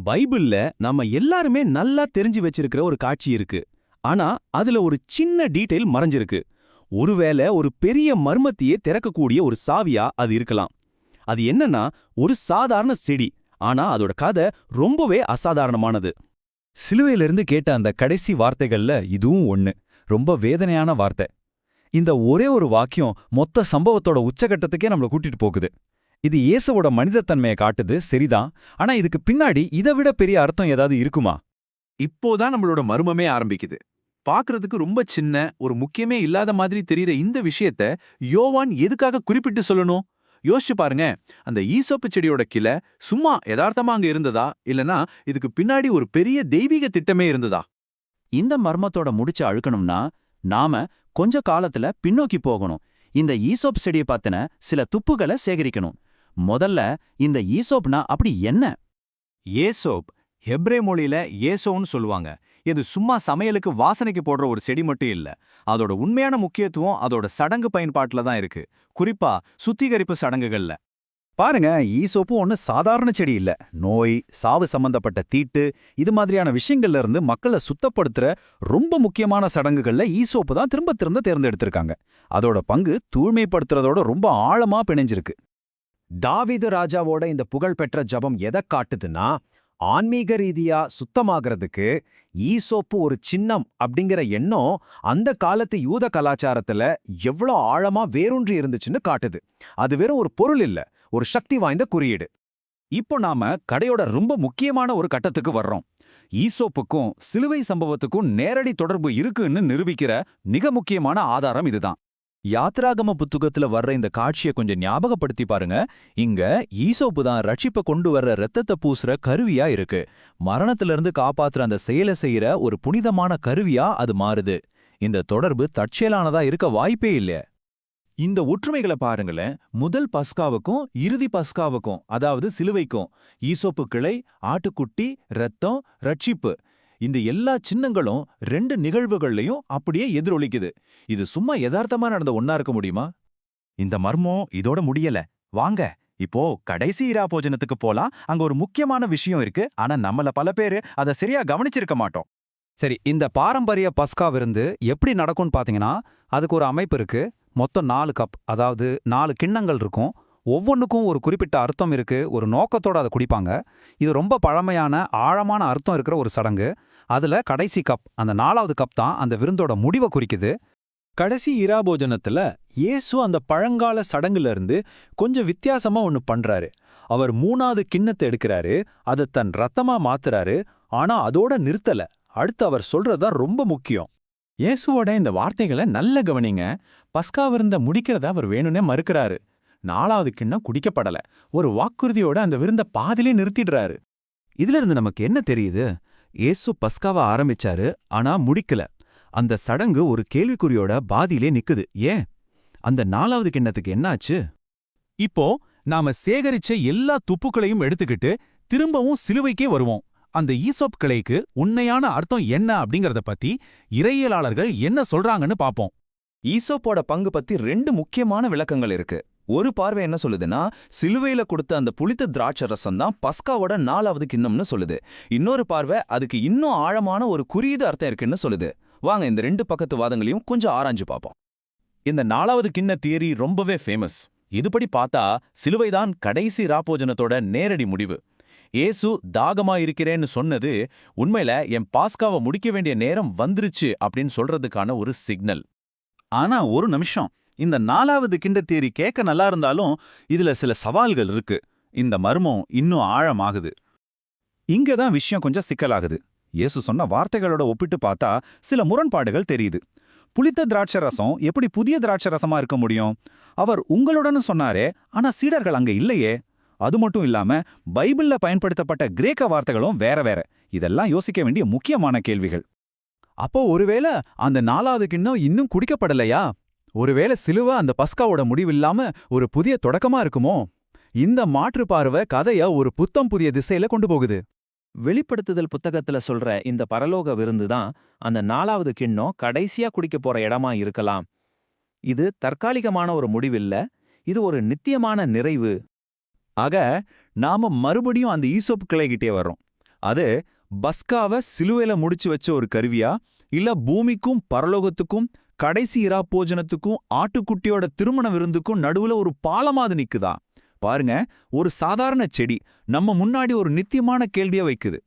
பைபிள்ல நம்ம எல்லாருமே நல்லா தெரிஞ்சு வச்சிருக்கிற ஒரு காட்சி இருக்கு. ஆனா அதுல ஒரு சின்ன டீடைல் மறைஞ்சிருக்கு. ஒருவேளை ஒரு பெரிய மர்மத்தையே திறக்கக்கூடிய ஒரு சாவியா அது இருக்கலாம். அது என்னன்னா, ஒரு சாதாரண செடி, ஆனா அதோட கதை ரொம்பவே அசாதாரணமானது. சிலுவையிலிருந்து கேட்ட அந்த கடைசி வார்த்தைகள்ல இதுவும் ஒண்ணு. ரொம்ப வேதனையான வார்த்தை. இந்த ஒரே ஒரு வாக்கியம் மொத்த சம்பவத்தோட உச்சகட்டத்துக்கே நம்மள கூட்டிட்டு போகுது. இது இயேசுவோட மனிதத்தன்மையை காட்டுது, சரிதான். ஆனா இதுக்கு பின்னாடி இதை விட பெரிய அர்த்தம் ஏதாவது இருக்குமா? இப்போதான் நம்மளோட மர்மமே ஆரம்பிக்குது. பார்க்கறதுக்கு ரொம்ப சின்ன, ஒரு முக்கியமே இல்லாத மாதிரி தெரியுற இந்த விஷயத்த யோவான் எதுக்காக குறிப்பிட்டு சொல்லணும்? யோசிச்சு பாருங்க. அந்த ஈசோப்பு செடியோட கிளை சும்மா யதார்த்தமா அங்க இருந்ததா, இல்லனா இதுக்கு பின்னாடி ஒரு பெரிய தெய்வீக திட்டமே இருந்ததா? இந்த மர்மத்தோட முடிச்ச அழுக்கணும்னா நாம கொஞ்ச காலத்துல பின்னோக்கி போகணும். இந்த ஈசோப் செடியை பத்தின சில துப்புகளை சேகரிக்கணும். முதல்ல இந்த ஈசோப்னா அப்படி என்ன? ஏசோப் ஹெப்ரே மொழியில ஏசோன்னு சொல்லுவாங்க. இது சும்மா சமையலுக்கு வாசனைக்கு போடுற ஒரு செடி மட்டும் இல்ல. அதோட உண்மையான முக்கியத்துவம் அதோட சடங்கு பயன்பாட்டுல தான் இருக்கு. குறிப்பா சுத்திகரிப்பு சடங்குகள்ல. பாருங்க, ஈசோப்பு ஒண்ணு சாதாரண செடி இல்ல. நோய், சாவு சம்பந்தப்பட்ட தீட்டு, இது மாதிரியான விஷயங்கள்ல இருந்து மக்களை சுத்தப்படுத்துற ரொம்ப முக்கியமான சடங்குகள்ல ஈசோப்பு தான் திரும்ப திரும்ப தேர்ந்தெடுத்திருக்காங்க. அதோட பங்கு தூய்மைப்படுத்துறதோட ரொம்ப ஆழமா பிணைஞ்சிருக்கு. தாவீது ராஜாவோட இந்த புகழ்பெற்ற ஜபம் எதை காட்டுதுன்னா, ஆன்மீக ரீதியா சுத்தமாகறதுக்கு ஈசோப்பு ஒரு சின்னம் அப்படிங்கிற எண்ணம் அந்த காலத்து யூத கலாச்சாரத்துல எவ்வளோ ஆழமா வேரூன்றி இருந்துச்சுன்னு காட்டுது. அது வெறும் ஒரு பொருள் இல்ல, ஒரு சக்தி வாய்ந்த குறியீடு. இப்போ நாம கடையோட ரொம்ப முக்கியமான ஒரு கட்டத்துக்கு வர்றோம். ஈசோப்புக்கும் சிலுவை சம்பவத்துக்கும் நேரடி தொடர்பு இருக்குன்னு நிரூபிக்கிற மிக முக்கியமான ஆதாரம் இதுதான். யாத்ராகம புத்தகத்துல வர்ற இந்த காட்சியை கொஞ்சம் ஞாபகப்படுத்தி பாருங்க. இங்க ஈசோப்பு தான் ரட்சிப்பை கொண்டு வர்ற ரத்தத்தை பூசுற கருவியா இருக்கு. மரணத்திலிருந்து காப்பாத்துற அந்த செயலை செய்யற ஒரு புனிதமான கருவியா அது மாறுது. இந்த தொடர்பு தற்செயலானதா இருக்க வாய்ப்பே இல்ல. இந்த ஒற்றுமைகளை பாருங்களேன். முதல் பஸ்காவுக்கும் இறுதி பஸ்காவுக்கும், அதாவது சிலுவைக்கும், ஈசோப்பு கிளை, ஆட்டுக்குட்டி, ரத்தம், ரட்சிப்பு, இந்த எல்லா சின்னங்களும் ரெண்டு நிகழ்வுகள்லையும் அப்படியே எதிரொலிக்குது. இது சும்மா யதார்த்தமா நடந்த ஒன்னா இருக்க முடியுமா? இந்த மர்மம் இதோட முடியல. வாங்க இப்போ கடைசி இரா போஜனத்துக்கு போலாம். அங்க ஒரு முக்கியமான விஷயம் இருக்கு. ஆனா நம்மள பல பேரு அதை சரியா கவனிச்சிருக்க மாட்டோம். சரி, இந்த பாரம்பரிய பஸ்கா விருந்து எப்படி நடக்கும்னு பாத்தீங்கன்னா, அதுக்கு ஒரு அமைப்பு இருக்கு. மொத்தம் 4 கப், அதாவது 4 கிண்ணங்கள் இருக்கும். ஒவ்வொன்றுக்கும் ஒரு குறிப்பிட்ட அர்த்தம் இருக்கு, ஒரு நோக்கத்தோட அதை குடிப்பாங்க. இது ரொம்ப பழமையான ஆழமான அர்த்தம் இருக்கிற ஒரு சடங்கு. அதுல கடைசி கப், அந்த 4வது கப் தான் அந்த விருந்தோட முடிவை குறிக்குது. கடைசி இராபோஜனத்துல இயேசு அந்த பழங்கால சடங்குல இருந்து கொஞ்சம் வித்தியாசமா ஒன்னு பண்றாரு. அவர் 3வது கிண்ணத்தை எடுக்கிறாரு, அதை தன் ரத்தமா மாத்துறாரு. ஆனா அதோட நிறுத்தல. அடுத்து அவர் சொல்றதுதான் ரொம்ப முக்கியம். இயேசுவோட இந்த வார்த்தைகளை நல்ல கவனிங்க. பஸ்கா விருந்த முடிக்கிறத அவர் வேணும்னே மறுக்கிறாரு. 4வது கிண்ணம் குடிக்கப்படல. ஒரு வாக்குறுதியோட அந்த விருந்த பாதிலே நிறுத்திடுறாரு. இதுல இருந்து நமக்கு என்ன தெரியுது? இயேசு பஸ்காவை ஆரம்பிச்சாரு, ஆனா முடிக்கல. அந்த சடங்கு ஒரு கேள்விக்குறியோட பாதியிலே நிக்குது. ஏன்? அந்த 4வது கிண்ணத்துக்கு என்னாச்சு? இப்போ நாம சேகரிச்ச எல்லா துப்புக்களையும் எடுத்துக்கிட்டு திரும்பவும் சிலுவைக்கே வருவோம். அந்த ஈசோப் கிளைக்கு உண்மையான அர்த்தம் என்ன அப்படிங்கறத பத்தி இறையியலாளர்கள் என்ன சொல்றாங்கன்னு பாப்போம். ஈசோப்போட பங்கு பத்தி 2 முக்கியமான விளக்கங்கள் இருக்கு. ஒரு பார்வை என்ன சொல்லுதுன்னா, சிலுவையில கொடுத்த அந்த புளித்த திராட்சை ரசம் தான் பஸ்காவோட 4வது கிண்ணம்னு சொல்லுது. இன்னொரு பார்வை அதுக்கு இன்னும் ஆழமான ஒரு குறியீடு அர்த்தம் இருக்குன்னு சொல்லுது. வாங்க இந்த 2 பக்கத்து வாதங்களையும் கொஞ்சம் ஆராய்ஞ்சு பார்ப்போம். இந்த 4வது கிண்ண தியரி ரொம்பவே ஃபேமஸ். இதுபடி பார்த்தா சிலுவைதான் கடைசி ராப்போஜனத்தோட நேரடி முடிவு. ஏசு தாகமா இருக்கிறேன்னு சொன்னது உண்மையில என் பாஸ்காவை முடிக்க வேண்டிய நேரம் வந்துருச்சு அப்படின்னு சொல்றதுக்கான ஒரு சிக்னல். ஆனா ஒரு நிமிஷம், இந்த 4வது கிண்ட தியரி கேட்க நல்லா இருந்தாலும் இதுல சில சவால்கள் இருக்கு. இந்த மர்மம் இன்னும் ஆழமாகுது. இங்கதான் விஷயம் கொஞ்சம் சிக்கலாகுது. இயேசு சொன்ன வார்த்தைகளோட ஒப்பிட்டு பார்த்தா சில முரண்பாடுகள் தெரியுது. புளித்த திராட்சை ரசம் எப்படி புதிய திராட்சை ரசமா இருக்க முடியும்? அவர் உங்களுடன் சொன்னாரே, ஆனா சீடர்கள் அங்க இல்லையே. அது மட்டும் இல்லாம பைபிள்ல பயன்படுத்தப்பட்ட கிரேக்க வார்த்தைகளும் வேற வேற. இதெல்லாம் யோசிக்க வேண்டிய முக்கியமான கேள்விகள். அப்போ ஒருவேளை அந்த 4வது கிண்ணம் இன்னும் குடிக்கப்படலையா? ஒருவேளை சிலுவை அந்த பஸ்காவோட முடிவில்லாம ஒரு புதிய தொடக்கமா இருக்குமோ? இந்த மாற்று பார்வை கதைய ஒரு புத்தம் புதிய திசையில கொண்டு போகுது. வெளிப்படுத்துதல் புத்தகத்துல சொல்ற இந்த பரலோக விருந்து தான் அந்த 4வது கிண்ணம் கடைசியா குடிக்க போற இடமா இருக்கலாம். இது தற்காலிகமான ஒரு முடிவில்ல, இது ஒரு நித்தியமான நிறைவு. ஆக நாம மறுபடியும் அந்த ஈசோப்பு கிளைகிட்டே வர்றோம். அது பஸ்காவை சிலுவையில முடிச்சு வச்ச ஒரு கருவியா, இல்ல பூமிக்கும் பரலோகத்துக்கும் கடைசி இராப்போஜனத்துக்கும் ஆட்டுக்குட்டியோட திருமண விருந்துக்கும் நடுவுல ஒரு பாலமாது நிக்குதா? பாருங்க, ஒரு சாதாரண செடி நம்ம முன்னாடி ஒரு நித்தியமான கேள்விய வைக்குது.